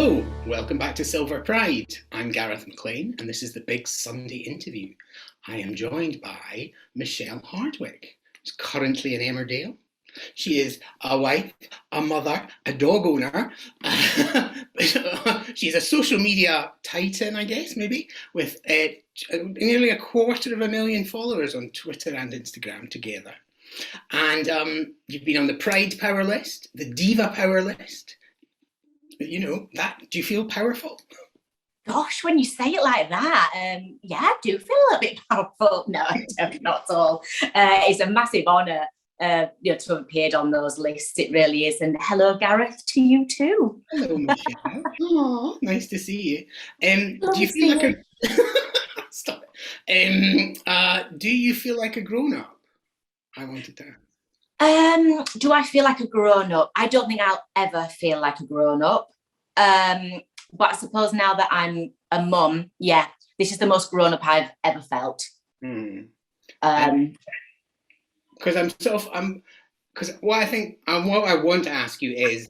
Hello, welcome back to Silver Pride. I'm Gareth McLean, and this is the Big Sunday interview. I am joined by Michelle Hardwick, who's currently in Emmerdale. She is a wife, a mother, a dog owner. She's a social media titan, I guess, maybe, with nearly 250,000 followers on Twitter and Instagram together. And you've been on the Pride Power list, the Diva Power list. You know, that, do you feel powerful? Gosh, when you say it like that, yeah, I do feel a bit powerful. No, I don't, not at all. It's a massive honour, to have appeared on those lists. It really is. And hello, Gareth, to you too. Hello, Michelle. Oh, nice to see you. Do you feel like a stop it? Do you feel like a grown-up? I wanted to. Do I feel like a grown-up? I don't think I'll ever feel like a grown-up. But I suppose now that I'm a mum, yeah, this is the most grown-up I've ever felt. Because because what I want to ask you is,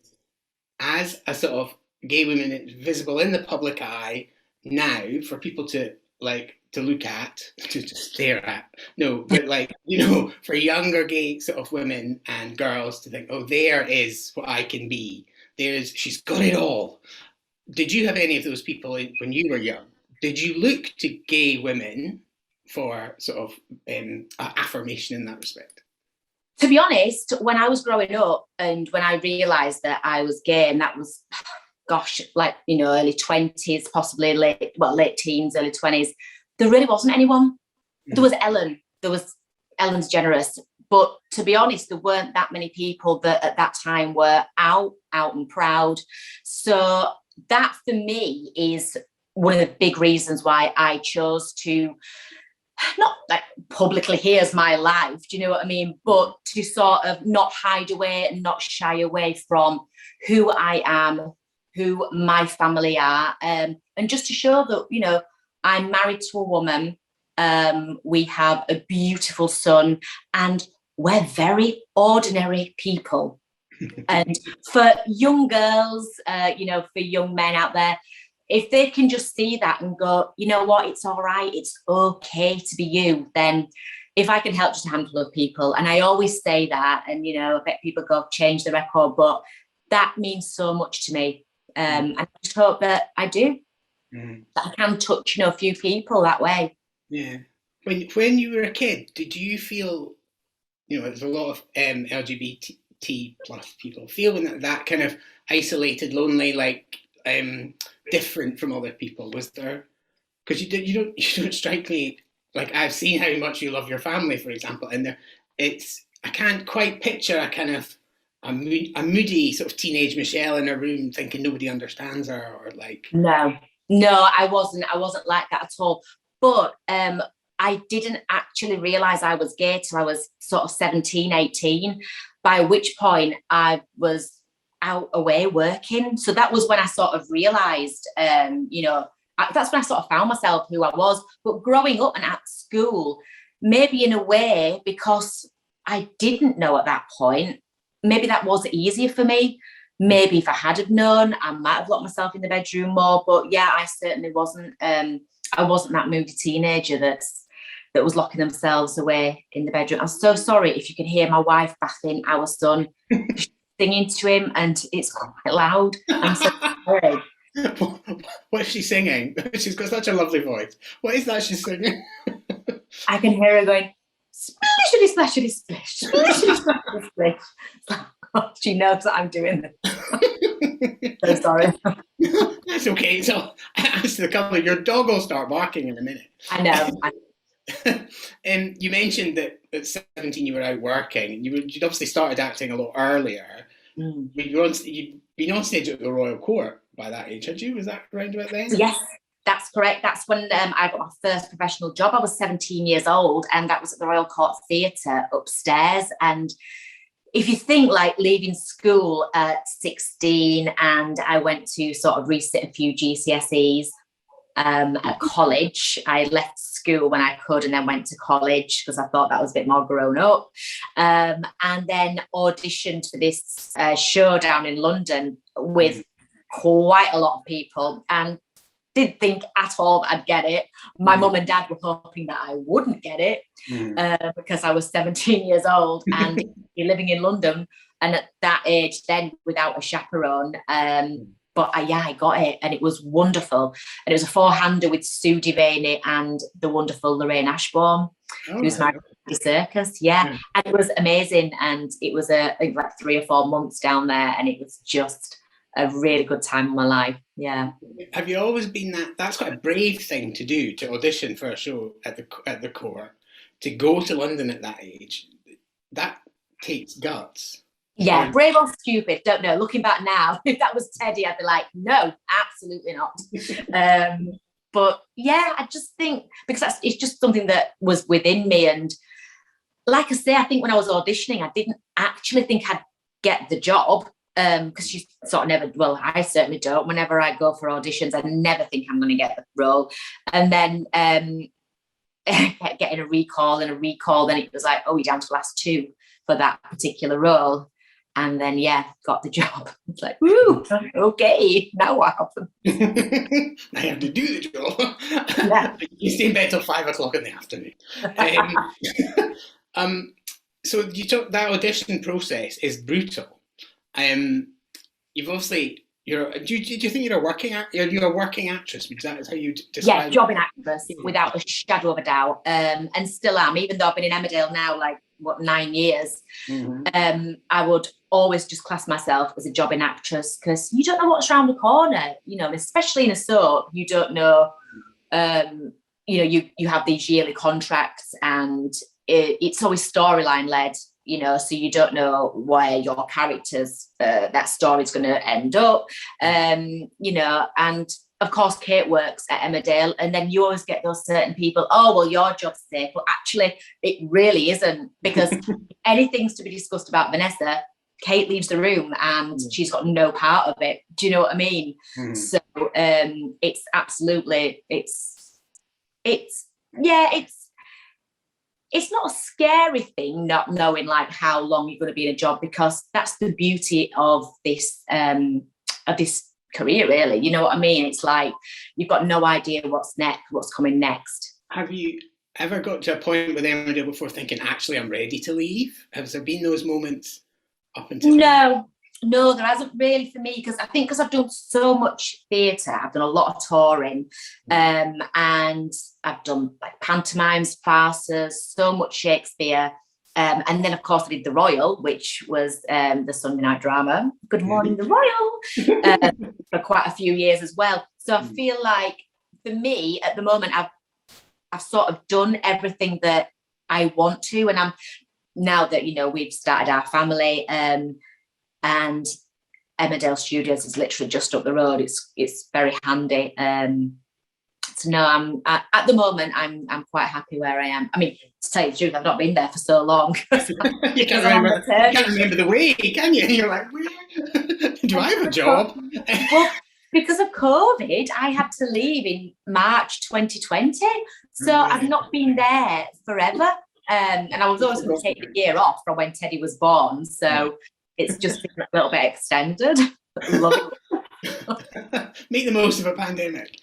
as a sort of gay woman that's visible in the public eye now, for people to look at, to stare at. No, but for younger gay sort of women and girls to think, oh, there is what I can be. She's got it all. Did you have any of those people when you were young? Did you look to gay women for sort of affirmation in that respect? To be honest, when I was growing up and when I realised that I was gay, and that was, gosh, early 20s, possibly late teens, early 20s, there really wasn't anyone. There was Ellen. There was Ellen DeGeneres. But to be honest, there weren't that many people that at that time were out and proud. So that for me is one of the big reasons why I chose to not publicly, here's my life, do you know what I mean? But to sort of not hide away and not shy away from who I am, who my family are, and just to show that, I'm married to a woman, we have a beautiful son, and we're very ordinary people. And for young girls, for young men out there, if they can just see that and go, you know what, it's all right, it's okay to be you, then if I can help just a handful of people, and I always say that, and, I bet people go change the record, but that means so much to me. And I just hope that I do. That I can touch, a few people that way. Yeah. When you were a kid, did you feel, there's a lot of LGBT plus people feeling that kind of isolated, lonely, different from other people? Was there? Because you don't strike me like, I've seen how much you love your family, for example, and I can't quite picture a kind of a moody sort of teenage Michelle in a room thinking nobody understands her, or like. No, I wasn't like that at all. But I didn't actually realise I was gay till I was sort of 17, 18, by which point I was out away working. So that was when I sort of realised, that's when I sort of found myself who I was. But growing up and at school, maybe in a way, because I didn't know at that point, maybe that was easier for me. Maybe if I had have known, I might have locked myself in the bedroom more. But yeah, I certainly wasn't. I wasn't that moody teenager that was locking themselves away in the bedroom. I'm so sorry if you can hear my wife bathing our son, singing to him, and it's quite loud. I'm so sorry. What is she singing? She's got such a lovely voice. What is that she's singing? I can hear her going, splishity, splashity, splish, splishity, splashity, splish. She knows that I'm doing this. So sorry. That's okay. So as to the couple, your dog will start barking in a minute. I know. And you mentioned that at 17 you were out working, and you'd obviously started acting a lot earlier. You'd been on stage at the Royal Court by that age, had you? Was that around about then? Yes, that's correct. That's when I got my first professional job. I was 17 years old, and that was at the Royal Court Theatre upstairs. And if you think leaving school at 16, and I went to sort of resit a few GCSEs at college. I left school when I could and then went to college because I thought that was a bit more grown up. And then auditioned for this show down in London with quite a lot of people, and didn't think at all that I'd get it. My mum and dad were hoping that I wouldn't get it because I was 17 years old and you're living in London, and at that age then without a chaperone. But I got it, and it was wonderful. And it was a four-hander with Sue Devaney and the wonderful Lorraine Ashbourne, who's married to Circus. And it was amazing. And it was I think like 3 or 4 months down there, and it was just a really good time in my life. Have you always been that's quite a brave thing to do, to audition for a show at the core, to go to London at that age? That takes guts. Brave or stupid, don't know. Looking back now, if that was Teddy, I'd be like, no, absolutely not. But I just think, because it's just something that was within me. And like I say, I think when I was auditioning, I didn't actually think I'd get the job, because you sort of never, well, I certainly don't. Whenever I go for auditions, I never think I'm going to get the role. And then getting a recall, then it was like, oh, you're down to the last 2 for that particular role. And then, got the job. It's like, woo, okay, now what happens? I have to do the job. You stay in bed till 5 o'clock in the afternoon. So you talk, that audition process is brutal. You've obviously, do you think you're a working actress? Because that is how you describe it? Jobbing actress, without a shadow of a doubt. And still am, even though I've been in Emmerdale now, 9 years. I would always just class myself as a jobbing actress, because you don't know what's around the corner, especially in a soap. You don't know, you have these yearly contracts, and it's always storyline led, so you don't know where your characters, that story's going to end up, and of course Kate works at Emmerdale, and then you always get those certain people, oh, well, your job's safe. Well, actually, it really isn't, because anything's to be discussed about Vanessa, Kate leaves the room and she's got no part of it. Do you know what I mean? So it's absolutely, it's not a scary thing not knowing how long you're going to be in a job, because that's the beauty of this career, really. You know what I mean? It's like you've got no idea what's coming next. Have you ever got to a point with Emmerdale before thinking, actually, I'm ready to leave? Has there been those moments up until No, there hasn't really for me, because I think because I've done so much theatre, I've done a lot of touring, and I've done pantomimes, farces, so much Shakespeare. And then, of course, I did The Royal, which was the Sunday night drama, Good Morning, The Royal, for quite a few years as well. So I feel like, for me, at the moment, I've sort of done everything that I want to. And now that, we've started our family, and Emmerdale Studios is literally just up the road. It's very handy. So no, at the moment I'm quite happy where I am. I mean, to tell you the truth, I've not been there for so long. You can't remember the way, can you? You're like, do I have a job? Well, because of COVID, I had to leave in March 2020. So I've not been there forever. And I was always going to take the year off from when Teddy was born. So it's just been a little bit extended. Love it. Make the most of a pandemic.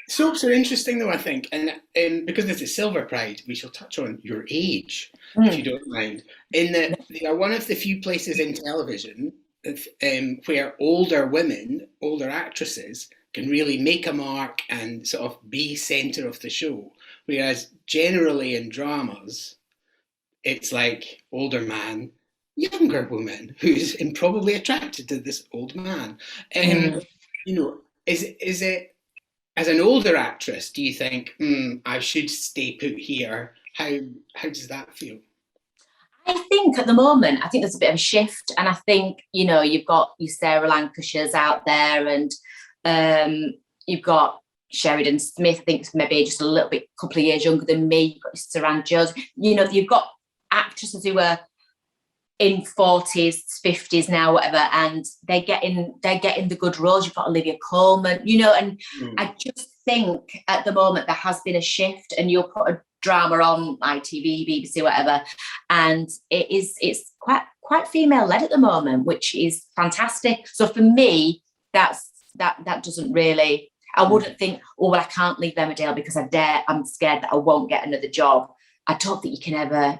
Soaps are interesting, though, I think, and because this is Silver Pride, we shall touch on your age, if you don't mind. In that they are one of the few places in television where older women, older actresses, can really make a mark and sort of be centre of the show, whereas generally in dramas, it's like older man, younger woman who's improbably attracted to this old man. Is it, as an older actress, do you think, I should stay put here? How does that feel? I think at the moment, I think there's a bit of a shift. And I think, you've got your Sarah Lancashires out there, and you've got Sheridan Smith, I think maybe just a little bit, couple of years younger than me. You've got Saran Jones. You've got actresses who are in 40s, 50s now, whatever, and they're getting the good roles. You've got Olivia Colman, and I just think at the moment there has been a shift, and you'll put a drama on ITV, BBC, whatever, and it's quite female led at the moment, which is fantastic. So for me, that doesn't really, I wouldn't think, oh, well, I can't leave Emmerdale because I'm scared that I won't get another job. I don't think you can ever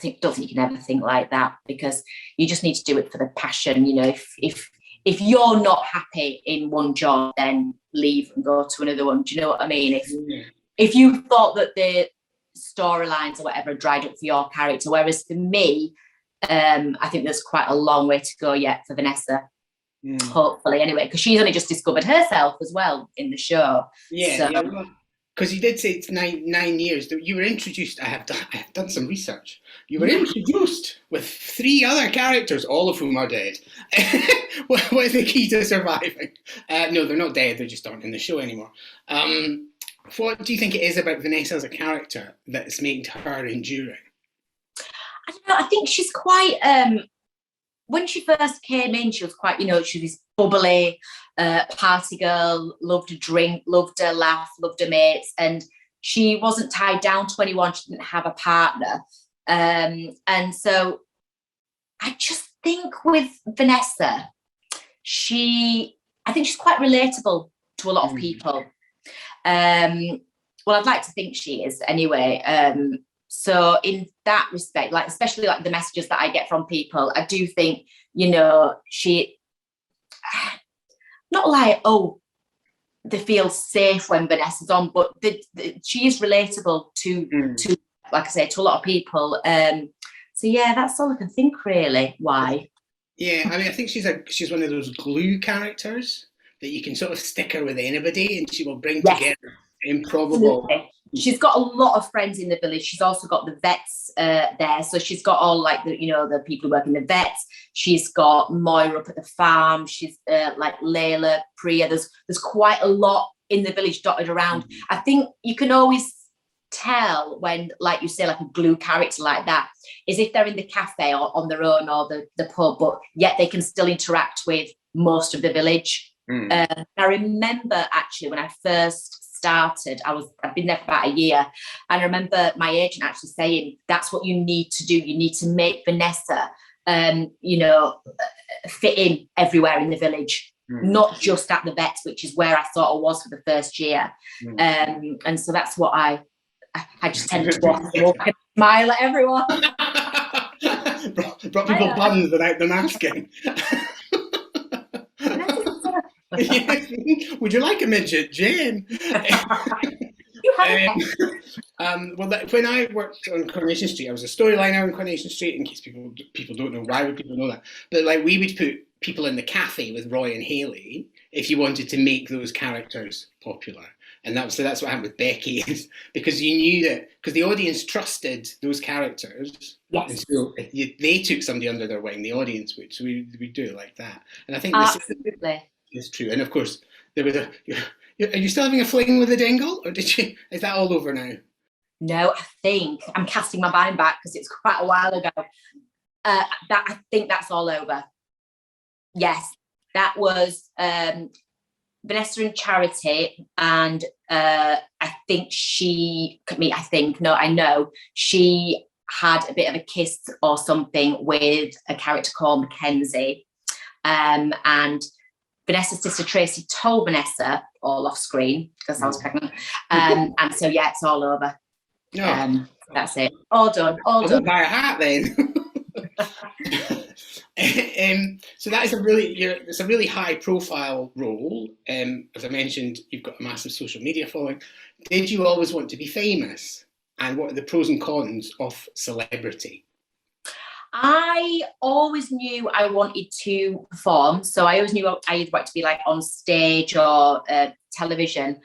think like that, because you just need to do it for the passion. You know, if you're not happy in one job, then leave and go to another one. Do you know what I mean? If you thought that the storylines or whatever dried up for your character, whereas for me, I think there's quite a long way to go yet for Vanessa. Hopefully, anyway, because she's only just discovered herself as well in the show. Because you did say it's nine years. You were introduced. I have done some research. You were introduced with 3 other characters, all of whom are dead. What is the key to surviving? No, they're not dead. They just aren't in the show anymore. What do you think it is about Vanessa as a character that's made her enduring? I don't know. I think she's quite. When she first came in, she was quite, she was this bubbly party girl, loved a drink, loved a laugh, loved her mates, and she wasn't tied down to anyone. She didn't have a partner. And so I just think with Vanessa, I think she's quite relatable to a lot of people. Well, I'd like to think she is anyway. So in that respect, like especially like the messages that I get from people, I do think, she not like, oh, they feel safe when Vanessa's on, but she is relatable to like I say, to a lot of people. So yeah, that's all I can think really. Why? Yeah, I mean, I think she's one of those glue characters that you can sort of stick her with anybody, and she will bring together improbable. Absolutely. She's got a lot of friends in the village. She's also got the vets there. So she's got all like the people who work in the vets. She's got Moira up at the farm. She's like Layla, Priya. There's quite a lot in the village dotted around. I think you can always tell when, like you say, like a glue character like that, is if they're in the cafe or on their own or the pub, but yet they can still interact with most of the village. I remember actually when I first started, I've been there for about a year, and I remember my agent actually saying that's what you need to do. You need to make Vanessa fit in everywhere in the village, not just at the vets, which is where I sort of was for the first year. And so that's what I just tend to walk and smile at everyone. brought people buns without them asking. Would you like a midget, Jane? When I worked on Coronation Street, I was a storyliner on Coronation Street. In case people don't know, why would people know that? But like, we would put people in the cafe with Roy and Hayley if you wanted to make those characters popular. And that's what happened with Becky, is because you knew that, because the audience trusted those characters. Yes. And so they took somebody under their wing, the audience would. So we do it like that. And I think absolutely. It's true. And of course, there was are you still having a fling with the dingle, or is that all over now? No, I think I'm casting my mind back because it's quite a while ago. I think that's all over. Yes, that was Vanessa and Charity, and I know she had a bit of a kiss or something with a character called Mackenzie, and Vanessa's sister Tracy told Vanessa, all off screen, because I was pregnant. And so, yeah, it's all over. No. That's it. All done. I'll buy a hat then. So that is it's a really high profile role. As I mentioned, you've got a massive social media following. Did you always want to be famous? And what are the pros and cons of celebrity? I always knew I wanted to perform, so I always knew I either wanted to be like on stage or television.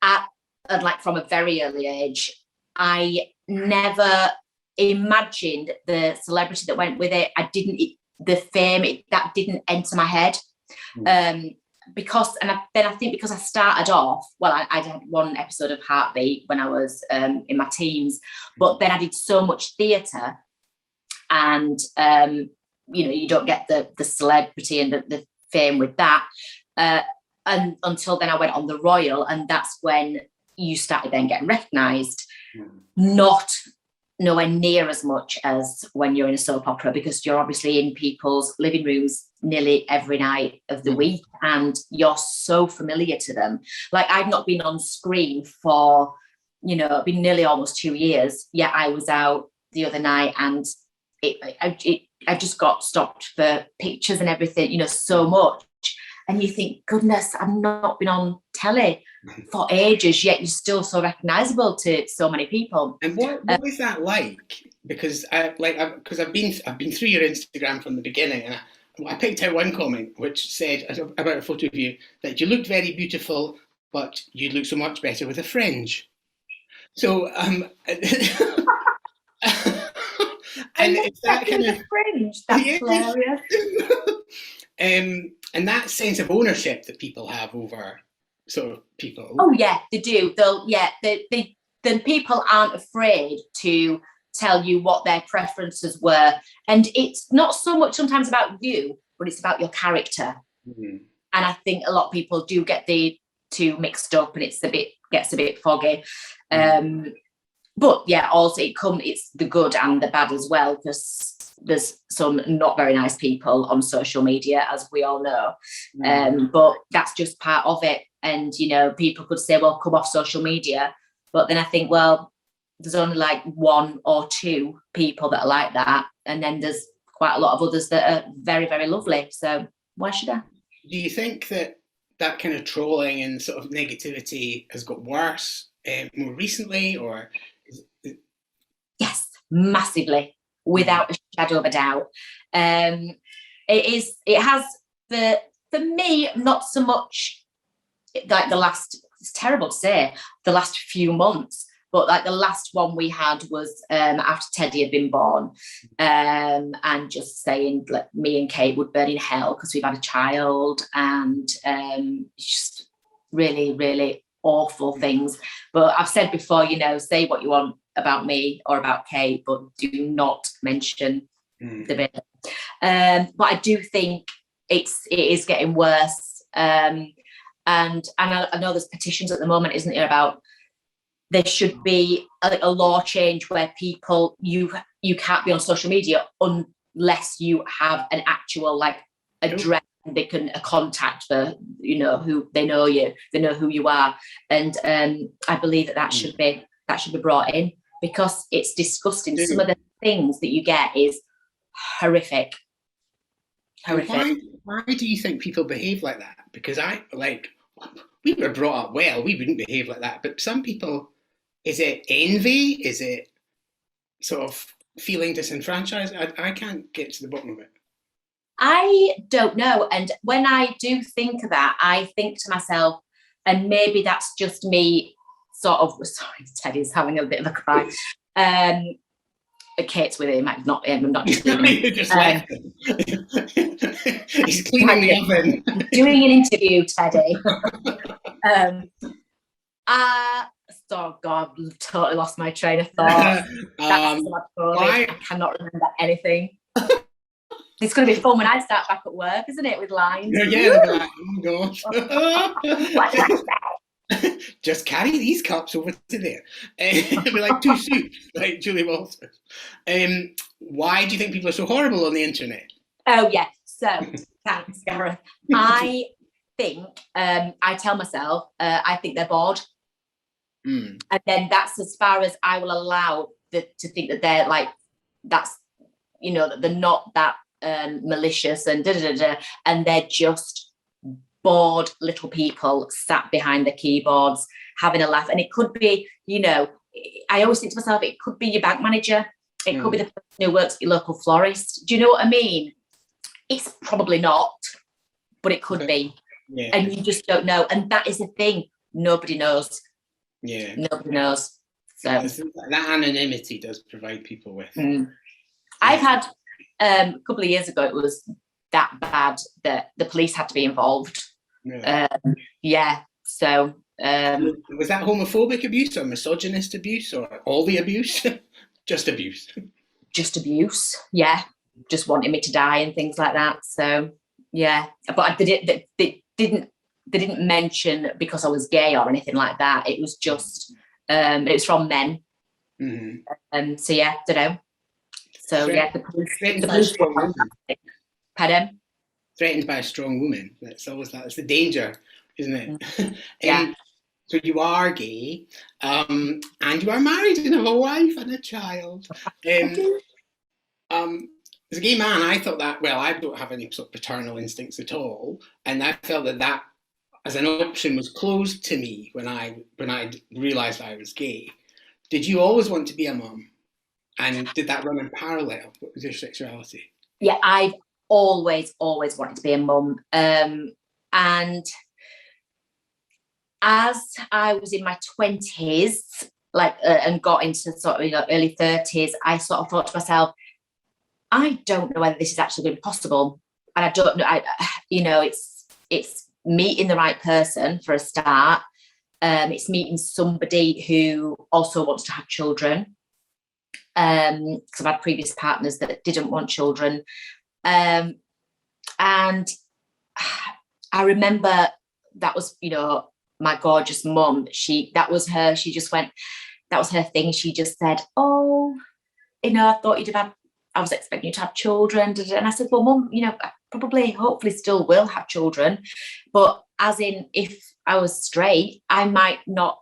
And like from a very early age, I never imagined the celebrity that went with it. The fame that didn't enter my head. Because I started off, well, I did one episode of Heartbeat when I was in my teens, but then I did so much theatre. And, you don't get the celebrity and the fame with that. And until then I went on the Royal, and that's when you started then getting recognised. Not nowhere near as much as when you're in a soap opera, because you're obviously in people's living rooms nearly every night of the week, and you're so familiar to them. Like, I've not been on screen for, been nearly almost 2 years, yet I was out the other night, and I just got stopped for pictures and everything, so much. And you think, goodness, I've not been on telly for ages, yet you're still so recognisable to so many people. And what is that like? Because I've been through your Instagram from the beginning, and I picked out one comment which said about a photo of you that you looked very beautiful, but you'd look so much better with a fringe. So, and it's that kind of fringe. That's hilarious. And that sense of ownership that people have over sort of people. Oh yeah, they do. Then people aren't afraid to tell you what their preferences were, and it's not so much sometimes about you, but it's about your character. Mm-hmm. And I think a lot of people do get the two mixed up, and gets a bit foggy. Mm-hmm. But yeah, also it's the good and the bad as well, because there's some not very nice people on social media, as we all know. But that's just part of it. And, people could say, well, come off social media. But then I think, well, there's only like 1 or 2 people that are like that. And then there's quite a lot of others that are very, very lovely. So why should I? Do you think that kind of trolling and sort of negativity has got worse more recently, or? Yes, massively. Without a shadow of a doubt. It has, for me, not so much like it's terrible to say, the last few months, but like the last one we had was after Teddy had been born, and just saying like me and Kate would burn in hell because we've had a child, and just really, really awful things. But I've said before, say what you want about me or about Kate, but do not mention the baby. But I do think it is getting worse. And I know there's petitions at the moment, isn't there, about there should be a law change where people, you can't be on social media unless you have an actual like address they can contact for, who they know who you are. And I believe that should be brought in, because it's disgusting. Some of the things that you get is horrific. Why do you think people behave like that? Because we were brought up well, we wouldn't behave like that. But some people, is it envy? Is it sort of feeling disenfranchised? I can't get to the bottom of it. I don't know. And when I do think of that, I think to myself, and maybe that's just me sort of, sorry, Teddy's having a bit of a cry. Kate's with him, not him, I'm not just doing it. He's cleaning the oven. Doing an interview, Teddy. Oh God, totally lost my train of thought. I cannot remember anything. It's going to be fun when I start back at work, isn't it, with lines? Yeah, oh gosh. Just carry these cups over to there. It'd be like 2 soups, like Julie Walters. Why do you think people are so horrible on the internet? Oh, yeah. So, thanks, Gareth. I think, I tell myself, I think they're bored. And then that's as far as I will allow to think that they're like, that's, that they're not that malicious and and they're just bored little people sat behind the keyboards having a laugh. And it could be, I always think to myself, it could be your bank manager, it could be the person who works at your local florist. Do you know what I mean? It's probably not, but it could be. Yeah. And you just don't know. And that is the thing, nobody knows. Yeah, nobody knows. So that anonymity does provide people with. I've had a couple of years ago, it was that bad that the police had to be involved. So was that homophobic abuse or misogynist abuse or all the abuse? Just abuse. Just abuse. Yeah, just wanting me to die and things like that. So yeah, but they didn't mention because I was gay or anything like that. It was just it was from men. So yeah, don't know. So yeah, the threatened by a police were strong woman. fantastic. Pardon? Threatened by a strong woman. That's always that. It's the danger, isn't it? Yeah. So you are gay, and you are married and have a wife and a child. As a gay man, I thought that, well, I don't have any sort of paternal instincts at all, and I felt that as an option was closed to me when I realised I was gay. Did you always want to be a mum? And did that run in parallel with your sexuality? Yeah, I've always wanted to be a mum. And as I was in my 20s, and got into sort of early 30s, I sort of thought to myself, I don't know whether this is actually going to be possible. And I don't know, it's meeting the right person for a start. It's meeting somebody who also wants to have children. Because I've had previous partners that didn't want children. And I remember that was, my gorgeous mum. That was her. She just went, that was her thing. She just said, oh, I thought you'd have had, I was expecting you to have children. And I said, well, mum, I probably, hopefully still will have children. But as in, if I was straight, I might not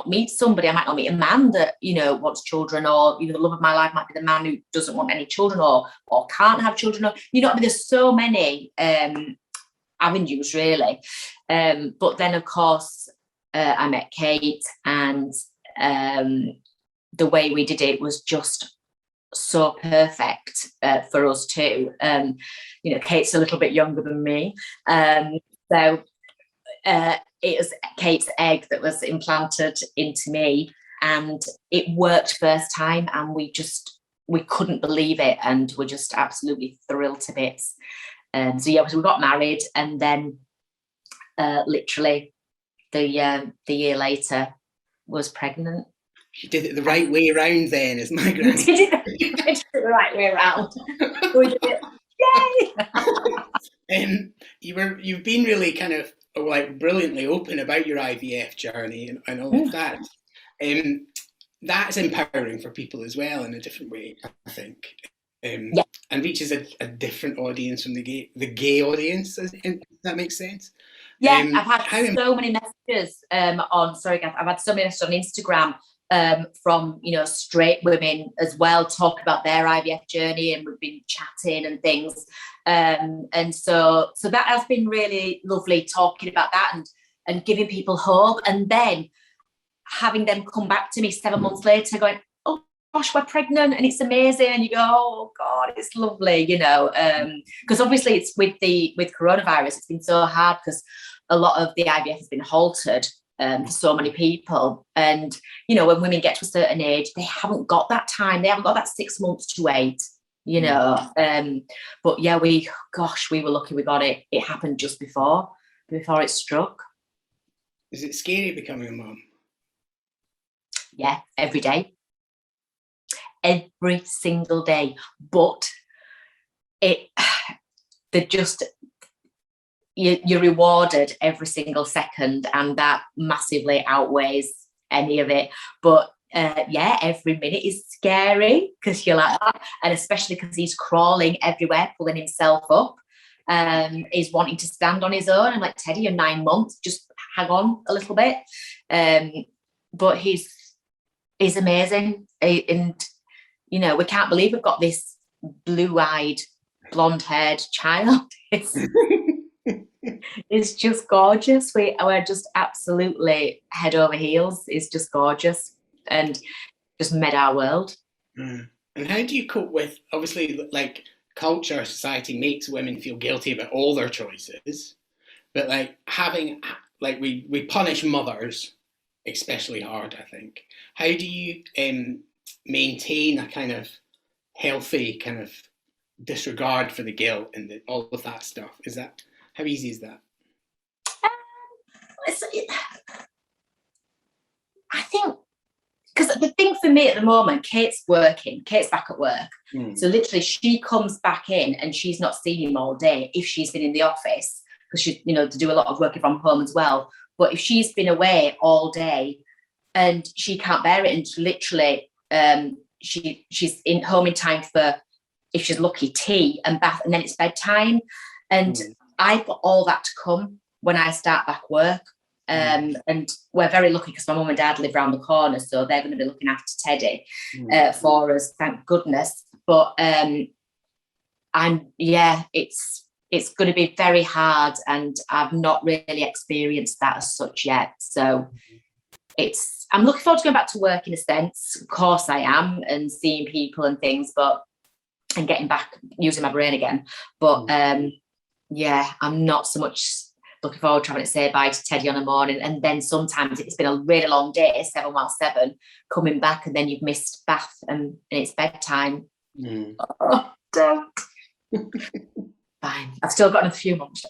meet somebody. I might not meet a man that, wants children, or, the love of my life might be the man who doesn't want any children or can't have children. Or, there's so many avenues, really. But then, of course, I met Kate, and the way we did it was just so perfect for us too. Kate's a little bit younger than me. So it was Kate's egg that was implanted into me, and it worked first time, and we couldn't believe it, and we're just absolutely thrilled to bits. So we got married, and then literally the year later was pregnant. You did it the right way around then, is my granny. We did it the right way around. We did it. Yay! You've been really kind of brilliantly open about your IVF journey and all of that. That's empowering for people as well in a different way, I think. And reaches a different audience from the gay audience. Does that make sense? Yeah, I've had so many messages Gareth, I've had so many messages on Instagram from straight women as well, talk about their IVF journey, and we've been chatting and things, and so that has been really lovely, talking about that and giving people hope, and then having them come back to me 7 months later going, oh gosh, we're pregnant and it's amazing, and you go, oh god, it's lovely, because obviously it's with coronavirus, it's been so hard because a lot of the IVF has been haltered for so many people, and when women get to a certain age, they haven't got that time, they haven't got that 6 months to wait, but yeah, we were lucky we got it. It happened just before it struck. Is it scary becoming a mum? Yeah, every day, every single day, but you're rewarded every single second, and that massively outweighs any of it. But every minute is scary because you're like, and especially because he's crawling everywhere, pulling himself up, he's wanting to stand on his own. I'm like, Teddy, you're 9 months, just hang on a little bit. But he's amazing, and we can't believe we've got this blue-eyed, blonde-haired child. It's just gorgeous. We're just absolutely head over heels. It's just gorgeous and just made our world. And how do you cope with, obviously, culture, society makes women feel guilty about all their choices, but we punish mothers especially hard, I think. How do you maintain a kind of healthy kind of disregard for the guilt and all of that stuff? How easy is that? I think, because the thing for me at the moment, Kate's back at work. So literally she comes back in and she's not seen him all day if she's been in the office, because she, to do a lot of working from home as well. But if she's been away all day, and she can't bear it, and literally she's in home in time for, if she's lucky, tea and bath, and then it's bedtime. And I've got all that to come when I start back work. And we're very lucky because my mum and dad live around the corner, so they're going to be looking after Teddy for us, thank goodness. But it's going to be very hard, and I've not really experienced that as such yet. So I'm looking forward to going back to work in a sense. Of course I am, and seeing people and things, and getting back using my brain again. But I'm not so much looking forward to having to say bye to Teddy on a morning, and then sometimes it's been a really long day, 7 while 7, coming back, and then you've missed bath and it's bedtime. Oh, don't. Fine, I've still got a few months.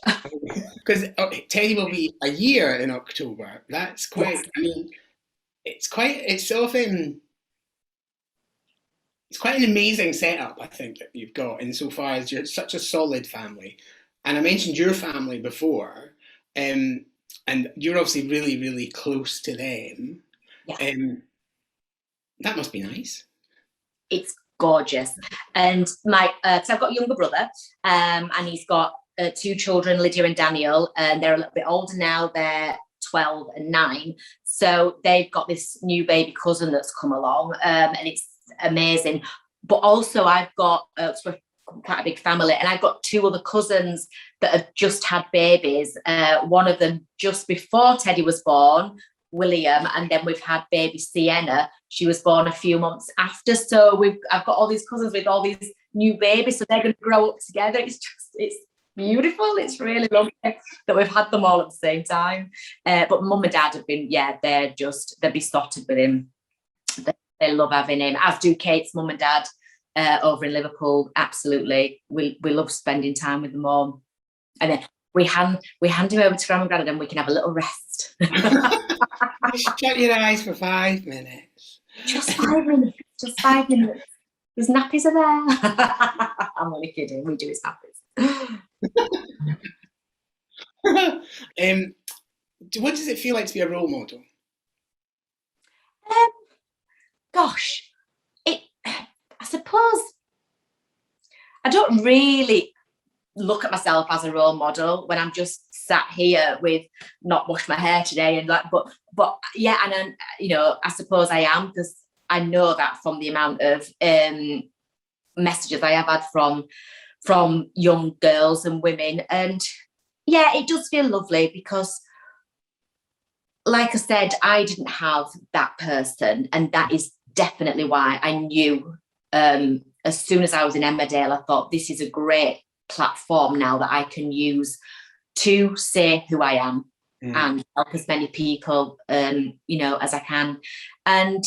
Because Teddy will be a year in October. That's quite. Yes. I mean, it's quite an amazing setup, I think, that you've got insofar as you're such a solid family. And I mentioned your family before, and you're obviously really, really close to them. Yeah. That must be nice. It's gorgeous. And so I've got a younger brother, and he's got 2 children, Lydia and Daniel, and they're a little bit older now. They're 12 and 9. So they've got this new baby cousin that's come along, and it's amazing. But also I've got quite a big family, and I've got 2 other cousins that have just had babies. One of them just before Teddy was born, William, and then we've had baby Sienna. She was born a few months after. So I've got all these cousins with all these new babies, so they're going to grow up together. It's beautiful. It's really lovely that we've had them all at the same time. But mum and dad have been, they're besotted with him. They love having him, as do Kate's mum and dad over in Liverpool. Absolutely, we love spending time with them all. And then we hand him over to Grandma and Grandad, and we can have a little rest. Shut your eyes for 5 minutes. Just 5 minutes. Just 5 minutes. His nappies are there. I'm only kidding. We do his nappies. What does it feel like to be a role model? Gosh, I suppose I don't really look at myself as a role model when I'm just sat here with not washed my hair today, and but yeah, and then I suppose I am, because I know that from the amount of messages I have had from young girls and women, and it does feel lovely, because like I said, I didn't have that person, and that is definitely why I knew as soon as I was in Emmerdale, I thought this is a great platform now that I can use to say who I am and help as many people as I can. And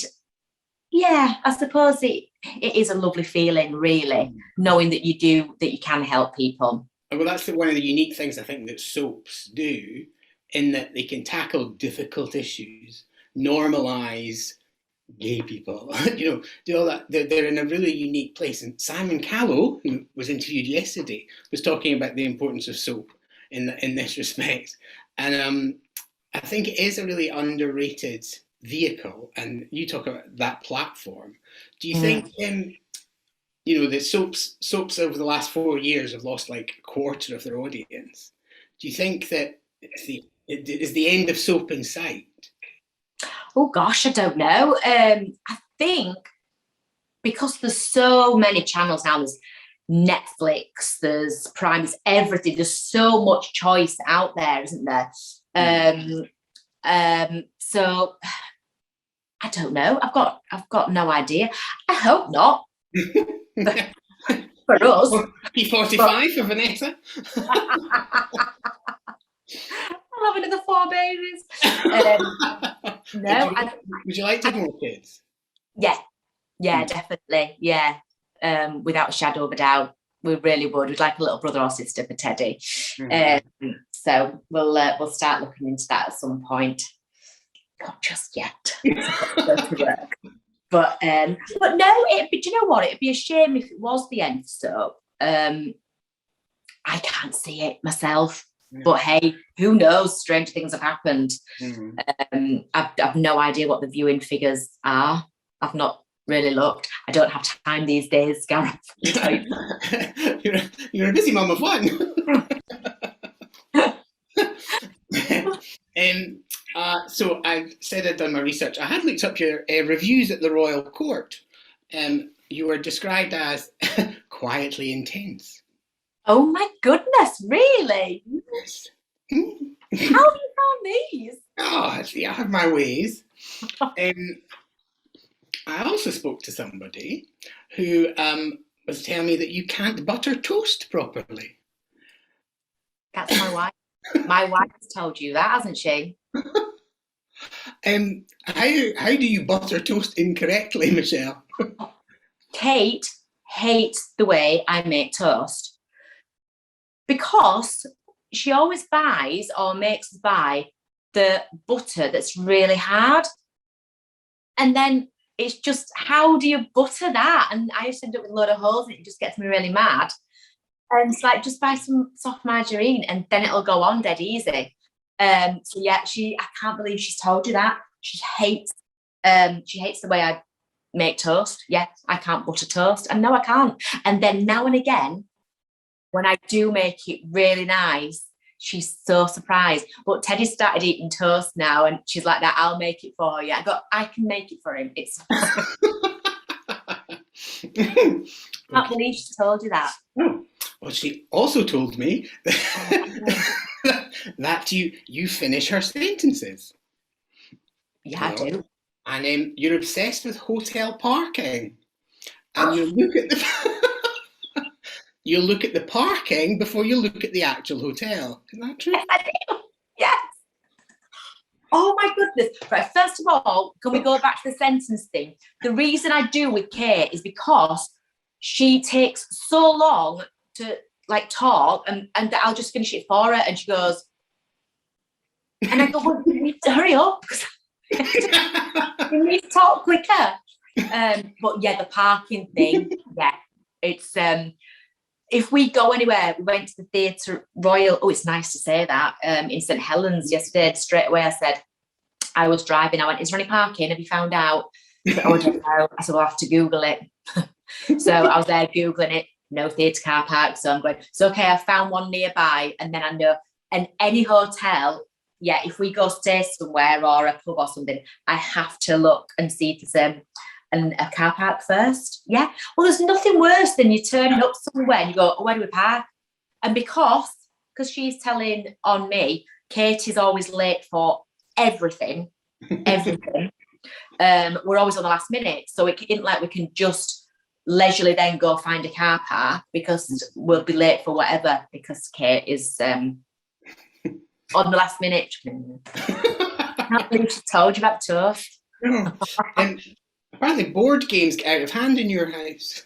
I suppose it is a lovely feeling, really, knowing that you can help people. Well, that's one of the unique things I think that soaps do, in that they can tackle difficult issues, normalise gay people, do all that. They're in a really unique place. And Simon Callow, who was interviewed yesterday, was talking about the importance of soap in this respect. And I think it is a really underrated vehicle. And you talk about that platform. Do you think, that soaps over the last 4 years have lost like a quarter of their audience? Do you think that is the end of soap in sight? Oh gosh, I don't know. I think because there's so many channels now, there's Netflix, there's Prime, there's everything. There's so much choice out there, isn't there? So I don't know. I've got no idea. I hope not. For us. P45 for Vanessa. I'll have another 4 babies. No. Would you like to have more kids? Yeah, definitely. Yeah. Without a shadow of a doubt, we really would. We'd like a little brother or sister for Teddy. So we'll start looking into that at some point. Not just yet. But no, do you know what? It'd be a shame if it was the end of soap. I can't see it myself. But hey, who knows? Strange things have happened. Mm. I've no idea what the viewing figures are. I've not really looked. I don't have time these days, Gareth. You're a busy mum of one. So I said I'd done my research. I had looked up your reviews at the Royal Court. You were described as quietly intense. Oh my goodness, really? Yes. Mm. How have you found these? Oh, see, I have my ways. I also spoke to somebody who was telling me that you can't butter toast properly. That's my wife. My wife has told you that, hasn't she? How do you butter toast incorrectly, Michelle? Kate hates the way I make toast because she always buys or makes us buy the butter that's really hard. And then it's just, how do you butter that? And I used to end up with a load of holes and it just gets me really mad. And it's like, just buy some soft margarine and then it'll go on dead easy. So yeah, I can't believe she's told you that. She hates the way I make toast. Yeah, I can't butter toast. And no, I can't. And then now and again, when I do make it really nice, she's so surprised. But Teddy started eating toast now and she's like that, I'll make it for you. I go, I can make it for him. It's I can't believe she told you that. Well, she also told me that you finish her sentences. Yeah, I do. And you're obsessed with hotel parking. And you look at the parking before you look at the actual hotel. Isn't that true? Yes, I do. Yes. Oh my goodness. Right, first of all, can we go back to the sentence thing? The reason I do with Kate is because she takes so long to like talk and I'll just finish it for her and she goes, and I go, well, you need to hurry up. You need to talk quicker. But yeah, the parking thing, yeah, it's if we go anywhere, we went to the Theatre Royal. Oh, it's nice to say that. In St Helens yesterday, straight away I said, I was driving. I went, is there any parking? Have you found out? I don't know. I said, we'll have to Google it. So I was there Googling it. No theatre car park. So I'm going, it's okay. I found one nearby. And then I know, and any hotel, yeah, if we go stay somewhere or a pub or something, I have to look and see if there's a car park first. Yeah. Well, there's nothing worse than you turning up somewhere and you go, oh, where do we park? And because she's telling on me, Kate is always late for everything. We're always on the last minute. So it isn't like we can just leisurely then go find a car park because we'll be late for whatever because Kate is on the last minute. I can't believe she told you about the toast. And apparently board games get out of hand in your house.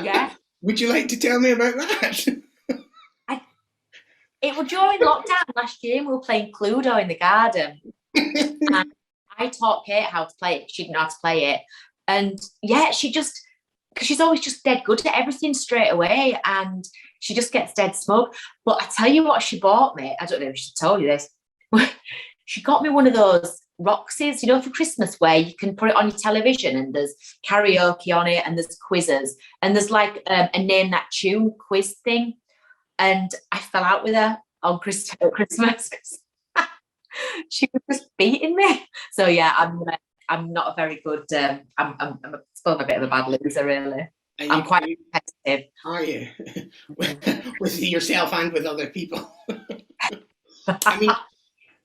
Yeah. Would you like to tell me about that? It was during lockdown last year and we were playing Cluedo in the garden. And I taught Kate how to play it. She didn't know how to play it. And yeah, because she's always just dead good at everything straight away and she just gets dead smug. But I tell you what she bought me, I don't know if she told you this, she got me one of those Roxys, for Christmas where you can put it on your television and there's karaoke on it and there's quizzes and there's like a name that tune quiz thing. And I fell out with her on Christmas because she was just beating me. So yeah, I'm not a very good. I'm still a bit of a bad loser, really. I'm quite competitive. Are you? With yourself and with other people? I mean,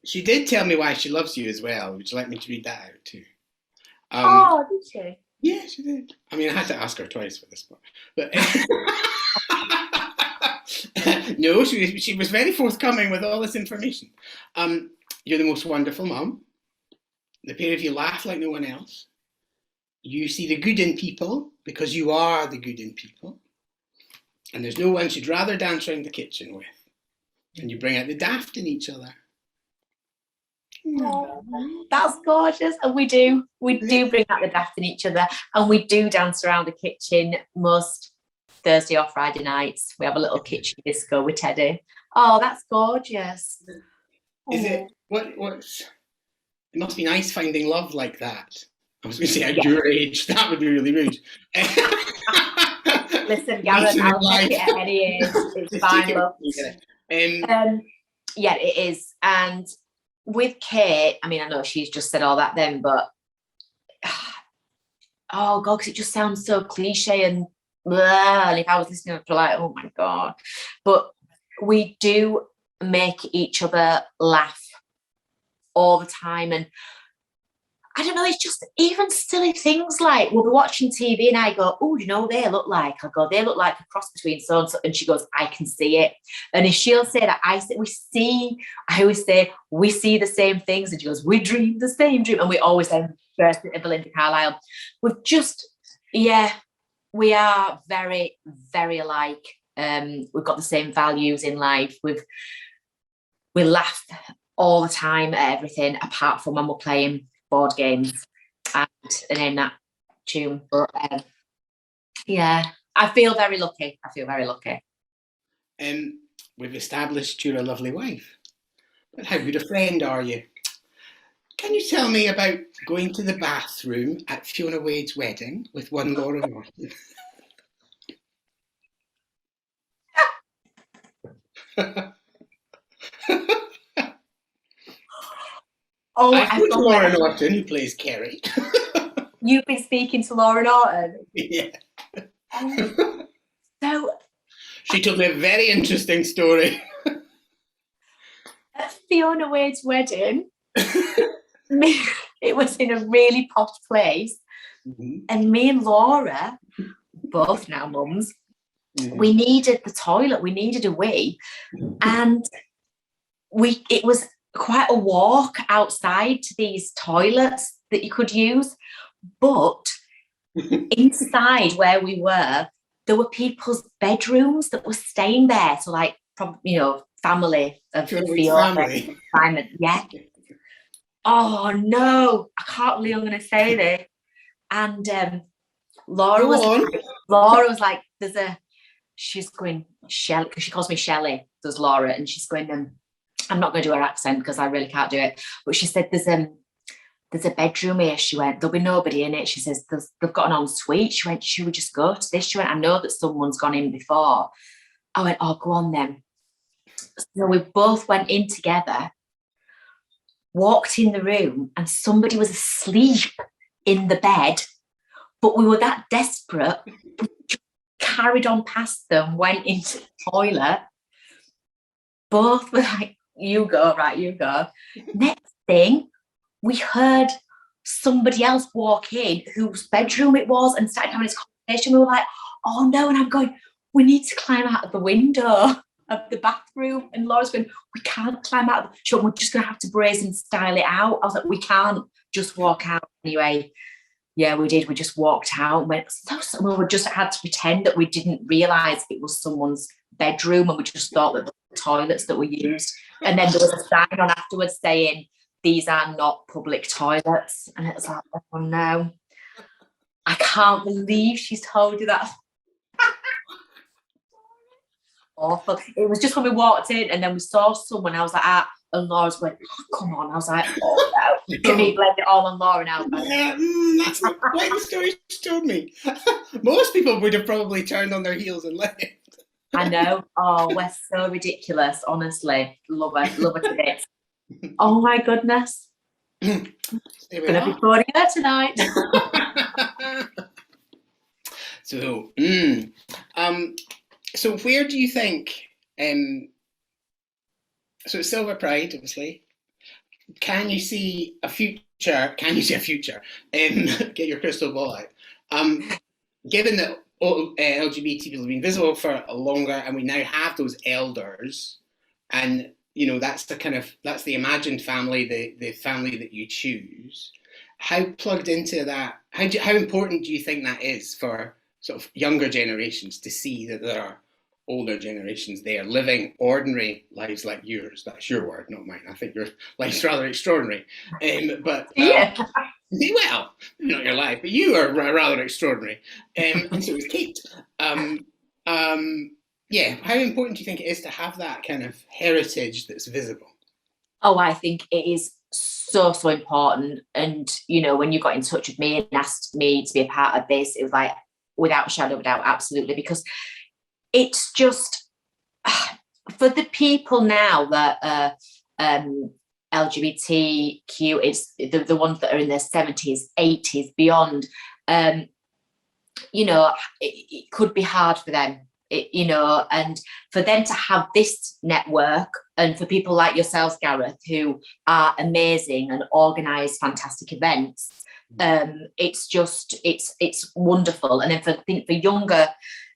she did tell me why she loves you as well. Would you like me to read that out too? Did she? Yeah, she did. I mean, I had to ask her twice for this part, but no, she was very forthcoming with all this information. You're the most wonderful mum. The pair of you laugh like no one else. You see the good in people because you are the good in people. And there's no one she'd rather dance around the kitchen with. And you bring out the daft in each other. Oh, that's gorgeous. And we do bring out the daft in each other and we do dance around the kitchen most Thursday or Friday nights. We have a little kitchen disco with Teddy. Oh, that's gorgeous. Is Oh. it what's it must be nice finding love like that. I was going to say at Yeah. your age, that would be really rude. Listen, Gareth, I'll take it at any age. It's fine, love. Yeah, it is. And with Kate, I mean, I know she's just said all that then, but oh God, because it just sounds so cliche and blah. And if I was listening, I'd be like, oh my God. But we do make each other laugh all the time. And I don't know, it's just even silly things like we'll be watching TV and I go, oh, you know what they look like? I go, they look like a cross between so and so. And she goes, I can see it. And if she'll say that, I always say, we see the same things. And she goes, we dream the same dream. And we always then burst into Belinda Carlisle. We've just, yeah, we are very, very alike. We've got the same values in life. We laugh all the time at everything, apart from when we're playing board games and in that tune. But yeah, I feel very lucky. We've established you're a lovely wife. But how good a friend are you? Can you tell me about going to the bathroom at Fiona Wade's wedding with one Laura Martin? Oh, I know Laura Norton, who plays Kerry. You've been speaking to Laura Norton? Yeah. So she told me a very interesting story. At Fiona Wade's wedding, it was in a really posh place, and me and Laura, both now mums, we needed the toilet, we needed a wee, and it was quite a walk outside to these toilets that you could use, but inside where we were, there were people's bedrooms that were staying there. So like, family of Fiona. Simon, yeah. Oh no, I can't believe I'm going to say this. And Laura was like, she's going, Shelley, because she calls me Shelley, there's Laura, and she's going, I'm not going to do her accent because I really can't do it. But she said, there's a bedroom here. She went, there'll be nobody in it. She says, they've got an ensuite. She went, should we just go to this? She went, I know that someone's gone in before. I went, oh, go on then. So we both went in together, walked in the room, and somebody was asleep in the bed. But we were that desperate, we carried on past them, went into the toilet. Both were like, you go. Next thing, we heard somebody else walk in whose bedroom it was and started having this conversation. We were like, oh no. And I'm going, we need to climb out of the window of the bathroom. And Laura's going, we can't climb out. Sure, we're just going to have to brazen style it out. I was like, we can't just walk out. Anyway, yeah, we did. We just walked out and went, we just had to pretend that we didn't realise it was someone's bedroom, and we just thought that the toilets that we used. And then there was a sign on afterwards saying, these are not public toilets. And it was like, oh no, I can't believe she's told you that. Awful. It was just when we walked in and then we saw someone, I was like, and Laura's went, oh, come on. I was like, oh no. Can we blame it all on Laura now? Yeah, that's not quite the story she told me. Most people would have probably turned on their heels and left. I know. Oh, we're so ridiculous, honestly. Love her to bits. Oh my goodness. Gonna be boarding her tonight. So where do you think so it's Silver Pride, obviously. Can you see a future? Get your crystal ball out. Given that LGBT people have been visible for longer, and we now have those elders, and that's the imagined family, the family that you choose. How plugged into that? How important do you think that is for sort of younger generations to see that there are older generations there living ordinary lives like yours? That's your word, not mine. I think your life's rather extraordinary. Well, not your life, but you are rather extraordinary. And so is Kate. Yeah, how important do you think it is to have that kind of heritage that's visible? Oh, I think it is so, so important. And, you know, when you got in touch with me and asked me to be a part of this, it was like, without a shadow of a doubt, absolutely. Because it's just, for the people now that are LGBTQ, it's the ones that are in their 70s, 80s, beyond, um, you know, it could be hard for them, you know, and for them to have this network, and for people like yourselves, Gareth, who are amazing and organise fantastic events, it's just it's wonderful. And then I think for younger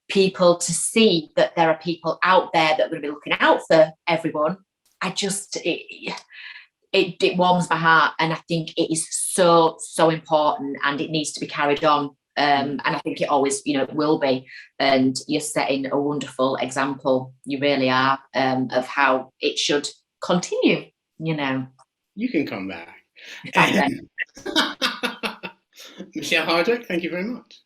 people to see that there are people out there that are going to be looking out for everyone, I just it warms my heart, and I think it is so, so important, and it needs to be carried on. And I think it always, you know, will be. And you're setting a wonderful example. You really are, of how it should continue. You know. You can come back. Thank you. Michelle Hardwick, thank you very much.